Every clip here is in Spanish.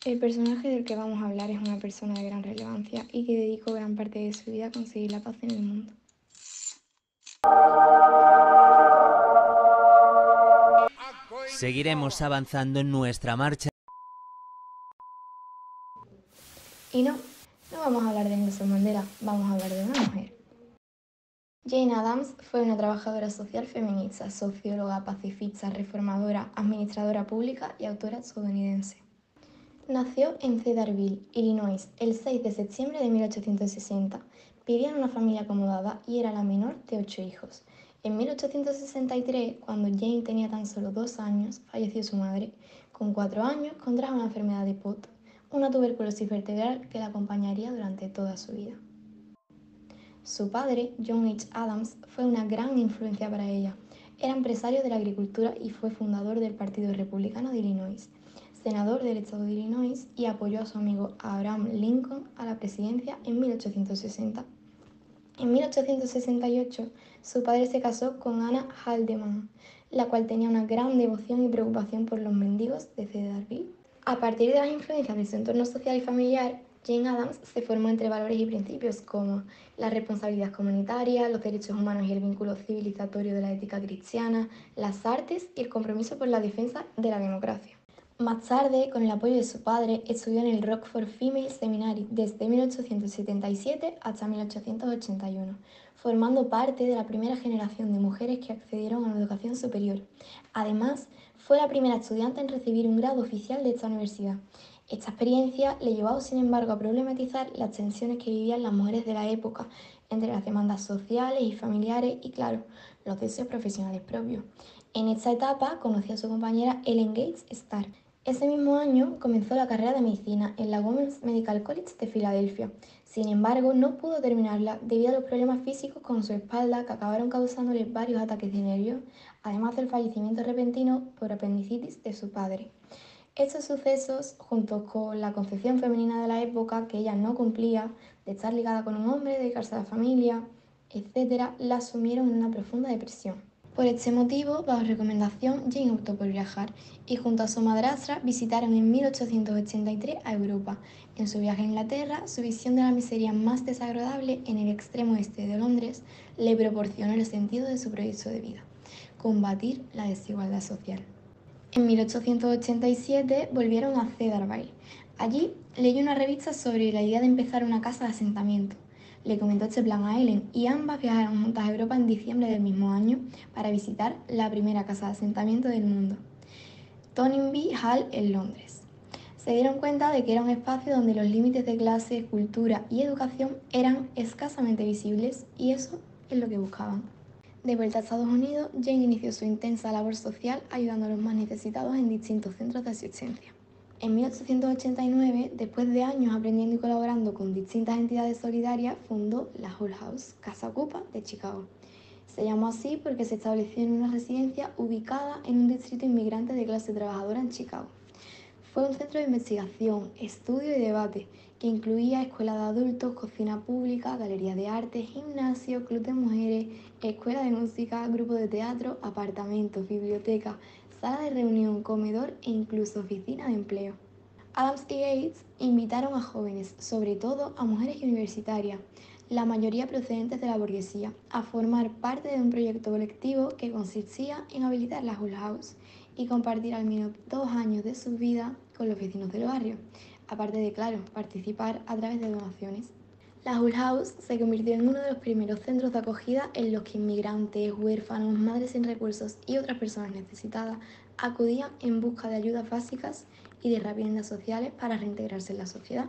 El personaje del que vamos a hablar es una persona de gran relevancia y que dedicó gran parte de su vida a conseguir la paz en el mundo. Seguiremos avanzando en nuestra marcha. Y no vamos a hablar de Nelson Mandela, vamos a hablar de una mujer. Jane Addams fue una trabajadora social feminista, socióloga, pacifista, reformadora, administradora pública y autora estadounidense. Nació en Cedarville, Illinois, el 6 de septiembre de 1860. Vivía en una familia acomodada y era la menor de 8 hijos. En 1863, cuando Jane tenía tan solo 2 años, falleció su madre. Con 4 años contrajo la enfermedad de Pott, una tuberculosis vertebral que la acompañaría durante toda su vida. Su padre, John H. Adams, fue una gran influencia para ella. Era empresario de la agricultura y fue fundador del Partido Republicano de Illinois, senador del estado de Illinois, y apoyó a su amigo Abraham Lincoln a la presidencia en 1860. En 1868, su padre se casó con Anna Haldeman, la cual tenía una gran devoción y preocupación por los mendigos de Cedarville. A partir de las influencias de su entorno social y familiar, Jane Addams se formó entre valores y principios como la responsabilidad comunitaria, los derechos humanos y el vínculo civilizatorio de la ética cristiana, las artes y el compromiso por la defensa de la democracia. Más tarde, con el apoyo de su padre, estudió en el Rockford Female Seminary desde 1877 hasta 1881, formando parte de la primera generación de mujeres que accedieron a la educación superior. Además, fue la primera estudiante en recibir un grado oficial de esta universidad. Esta experiencia le llevó, sin embargo, a problematizar las tensiones que vivían las mujeres de la época entre las demandas sociales y familiares y, claro, los deseos profesionales propios. En esta etapa conoció a su compañera Ellen Gates Starr. Ese mismo año comenzó la carrera de medicina en la Women's Medical College de Filadelfia. Sin embargo, no pudo terminarla debido a los problemas físicos con su espalda que acabaron causándole varios ataques de nervios, además del fallecimiento repentino por apendicitis de su padre. Estos sucesos, junto con la concepción femenina de la época que ella no cumplía, de estar ligada con un hombre, dedicarse a la familia, etc., la sumieron en una profunda depresión. Por este motivo, bajo recomendación, Jane optó por viajar y junto a su madrastra visitaron en 1883 a Europa. En su viaje a Inglaterra, su visión de la miseria más desagradable en el extremo este de Londres le proporcionó el sentido de su proyecto de vida: combatir la desigualdad social. En 1887 volvieron a Cedarville. Allí leyó una revista sobre la idea de empezar una casa de asentamiento. Le comentó este plan a Ellen y ambas viajaron juntas a Europa en diciembre del mismo año para visitar la primera casa de asentamiento del mundo, Toynbee Hall en Londres. Se dieron cuenta de que era un espacio donde los límites de clase, cultura y educación eran escasamente visibles y eso es lo que buscaban. De vuelta a Estados Unidos, Jane inició su intensa labor social ayudando a los más necesitados en distintos centros de asistencia. En 1889, después de años aprendiendo y colaborando con distintas entidades solidarias, fundó la Hull House, Casa Ocupa de Chicago. Se llamó así porque se estableció en una residencia ubicada en un distrito inmigrante de clase trabajadora en Chicago. Fue un centro de investigación, estudio y debate que incluía escuela de adultos, cocina pública, galería de arte, gimnasio, club de mujeres, escuela de música, grupo de teatro, apartamentos, biblioteca, sala de reunión, comedor e incluso oficina de empleo. Adams y Gates invitaron a jóvenes, sobre todo a mujeres universitarias, la mayoría procedentes de la burguesía, a formar parte de un proyecto colectivo que consistía en habilitar la Hull House y compartir al menos 2 años de su vida con los vecinos del barrio, aparte de, claro, participar a través de donaciones. La Hull House se convirtió en uno de los primeros centros de acogida en los que inmigrantes, huérfanos, madres sin recursos y otras personas necesitadas acudían en busca de ayudas básicas y de herramientas sociales para reintegrarse en la sociedad.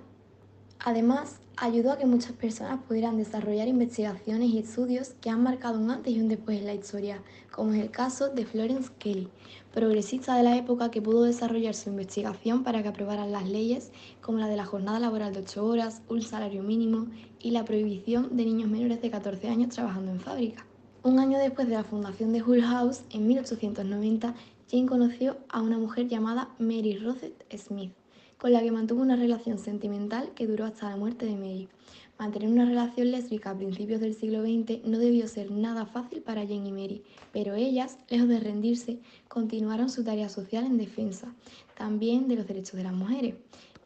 Además, ayudó a que muchas personas pudieran desarrollar investigaciones y estudios que han marcado un antes y un después en la historia, como es el caso de Florence Kelley, progresista de la época que pudo desarrollar su investigación para que aprobaran las leyes como la de la jornada laboral de 8 horas, un salario mínimo y la prohibición de niños menores de 14 años trabajando en fábricas. Un año después de la fundación de Hull House, en 1890, Jane conoció a una mujer llamada Mary Rosette Smith, con la que mantuvo una relación sentimental que duró hasta la muerte de Mary. Mantener una relación lésbica a principios del siglo XX no debió ser nada fácil para Jane y Mary, pero ellas, lejos de rendirse, continuaron su tarea social en defensa, también de los derechos de las mujeres.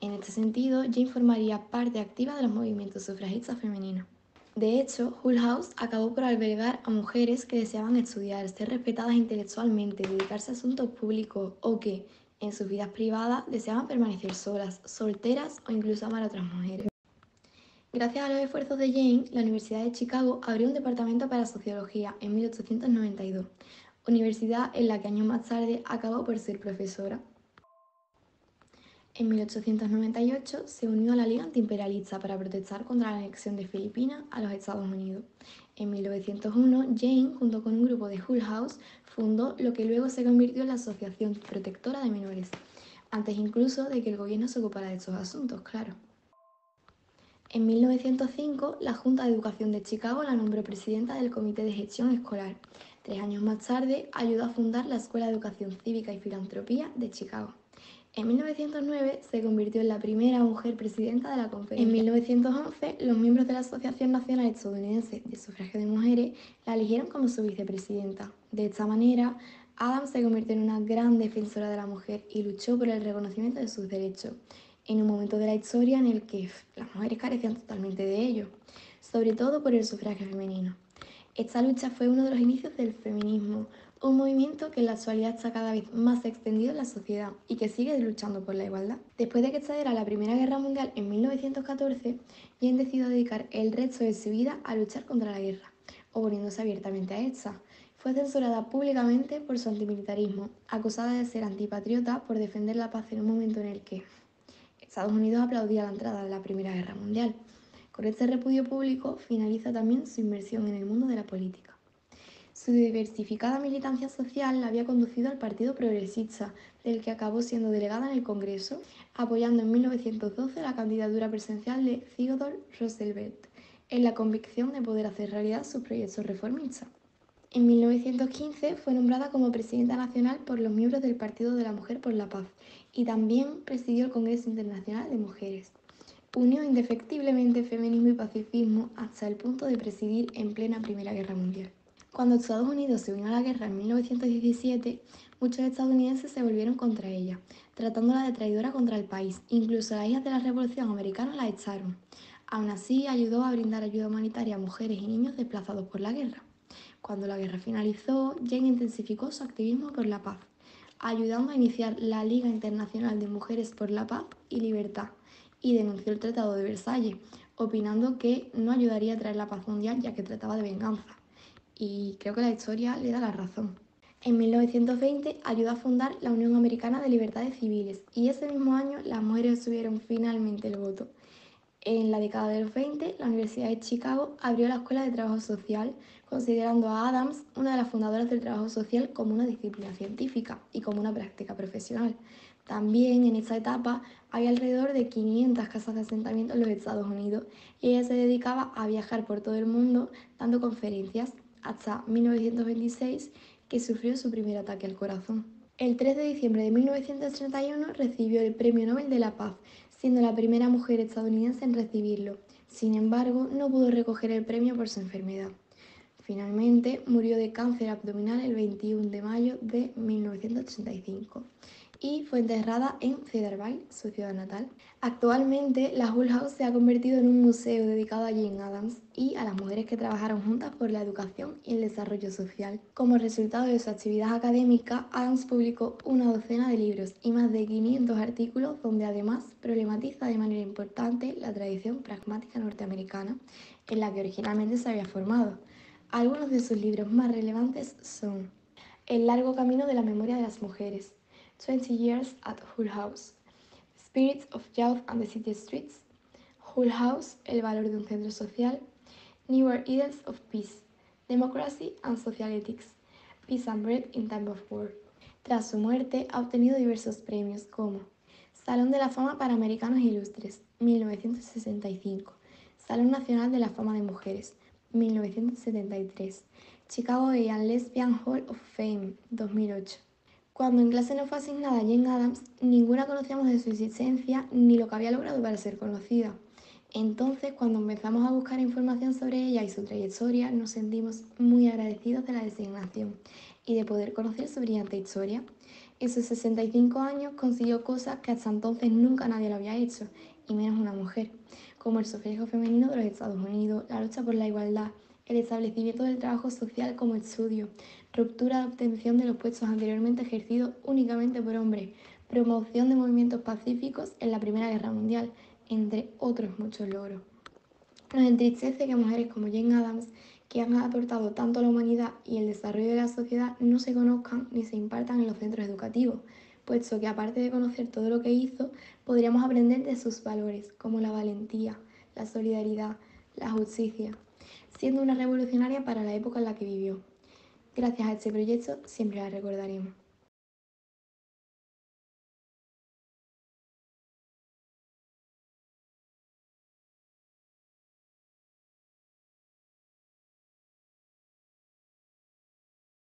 En este sentido, Jane formaría parte activa de los movimientos sufragistas femeninos. De hecho, Hull House acabó por albergar a mujeres que deseaban estudiar, ser respetadas intelectualmente, dedicarse a asuntos públicos o que, en sus vidas privadas, deseaban permanecer solas, solteras o incluso amar a otras mujeres. Gracias a los esfuerzos de Jane, la Universidad de Chicago abrió un departamento para sociología en 1892, universidad en la que años más tarde acabó por ser profesora. En 1898 se unió a la Liga Antiimperialista para protestar contra la anexión de Filipinas a los Estados Unidos. En 1901, Jane, junto con un grupo de Hull House, fundó lo que luego se convirtió en la Asociación Protectora de Menores, antes incluso de que el gobierno se ocupara de estos asuntos, claro. En 1905, la Junta de Educación de Chicago la nombró presidenta del Comité de Gestión Escolar. 3 años más tarde, ayudó a fundar la Escuela de Educación Cívica y Filantropía de Chicago. En 1909 se convirtió en la primera mujer presidenta de la conferencia. En 1911, los miembros de la Asociación Nacional Estadounidense de Sufragio de Mujeres la eligieron como su vicepresidenta. De esta manera, Adams se convirtió en una gran defensora de la mujer y luchó por el reconocimiento de sus derechos, en un momento de la historia en el que las mujeres carecían totalmente de ello, sobre todo por el sufragio femenino. Esta lucha fue uno de los inicios del feminismo, un movimiento que en la actualidad está cada vez más extendido en la sociedad y que sigue luchando por la igualdad. Después de que estallara la Primera Guerra Mundial en 1914, Jane decidió dedicar el resto de su vida a luchar contra la guerra, oponiéndose abiertamente a esta. Fue censurada públicamente por su antimilitarismo, acusada de ser antipatriota por defender la paz en un momento en el que Estados Unidos aplaudía la entrada de la Primera Guerra Mundial. Con este repudio público finaliza también su inmersión en el mundo de la política. Su diversificada militancia social la había conducido al Partido Progresista, del que acabó siendo delegada en el Congreso, apoyando en 1912 la candidatura presidencial de Theodore Roosevelt, en la convicción de poder hacer realidad sus proyectos reformistas. En 1915 fue nombrada como presidenta nacional por los miembros del Partido de la Mujer por la Paz y también presidió el Congreso Internacional de Mujeres. Unió indefectiblemente feminismo y pacifismo hasta el punto de presidir en plena Primera Guerra Mundial. Cuando Estados Unidos se unió a la guerra en 1917, muchos estadounidenses se volvieron contra ella, tratándola de traidora contra el país. Incluso las hijas de la Revolución Americana la echaron. Aún así, ayudó a brindar ayuda humanitaria a mujeres y niños desplazados por la guerra. Cuando la guerra finalizó, Jane intensificó su activismo por la paz, ayudando a iniciar la Liga Internacional de Mujeres por la Paz y Libertad, y denunció el Tratado de Versalles, opinando que no ayudaría a traer la paz mundial ya que trataba de venganza. Y creo que la historia le da la razón. En 1920 ayudó a fundar la Unión Americana de Libertades Civiles y ese mismo año las mujeres obtuvieron finalmente el voto. En la década de los 20, la Universidad de Chicago abrió la Escuela de Trabajo Social, considerando a Adams una de las fundadoras del trabajo social como una disciplina científica y como una práctica profesional. También en esta etapa había alrededor de 500 casas de asentamiento en los Estados Unidos y ella se dedicaba a viajar por todo el mundo dando conferencias hasta 1926, que sufrió su primer ataque al corazón. El 3 de diciembre de 1931 recibió el Premio Nobel de la Paz, siendo la primera mujer estadounidense en recibirlo. Sin embargo, no pudo recoger el premio por su enfermedad. Finalmente, murió de cáncer abdominal el 21 de mayo de 1935 y fue enterrada en Cedarville, su ciudad natal. Actualmente, la Hull House se ha convertido en un museo dedicado a Jane Addams y a las mujeres que trabajaron juntas por la educación y el desarrollo social. Como resultado de su actividad académica, Addams publicó una docena de libros y más de 500 artículos donde además problematiza de manera importante la tradición pragmática norteamericana en la que originalmente se había formado. Algunos de sus libros más relevantes son El largo camino de la memoria de las mujeres, 20 Years at Hull House, Spirits of Youth and the City Streets, Hull House, El valor de un centro social, Newer Ideals of Peace, Democracy and Social Ethics, Peace and Bread in Time of War. Tras su muerte, ha obtenido diversos premios como Salón de la Fama para Americanos Ilustres, 1965, Salón Nacional de la Fama de Mujeres, 1973, Chicago Gay and Lesbian Hall of Fame, 2008, Cuando en clase nos fue asignada Jane Addams, ninguna conocíamos de su existencia ni lo que había logrado para ser conocida. Entonces, cuando empezamos a buscar información sobre ella y su trayectoria, nos sentimos muy agradecidos de la designación y de poder conocer su brillante historia. En sus 65 años consiguió cosas que hasta entonces nunca nadie lo había hecho, y menos una mujer, como el sufragio femenino de los Estados Unidos, la lucha por la igualdad, el establecimiento del trabajo social como estudio, ruptura de obtención de los puestos anteriormente ejercidos únicamente por hombres, promoción de movimientos pacíficos en la Primera Guerra Mundial, entre otros muchos logros. Nos entristece que mujeres como Jane Addams, que han aportado tanto a la humanidad y el desarrollo de la sociedad, no se conozcan ni se impartan en los centros educativos, puesto que aparte de conocer todo lo que hizo, podríamos aprender de sus valores, como la valentía, la solidaridad, la justicia, siendo una revolucionaria para la época en la que vivió. Gracias a este proyecto siempre la recordaremos.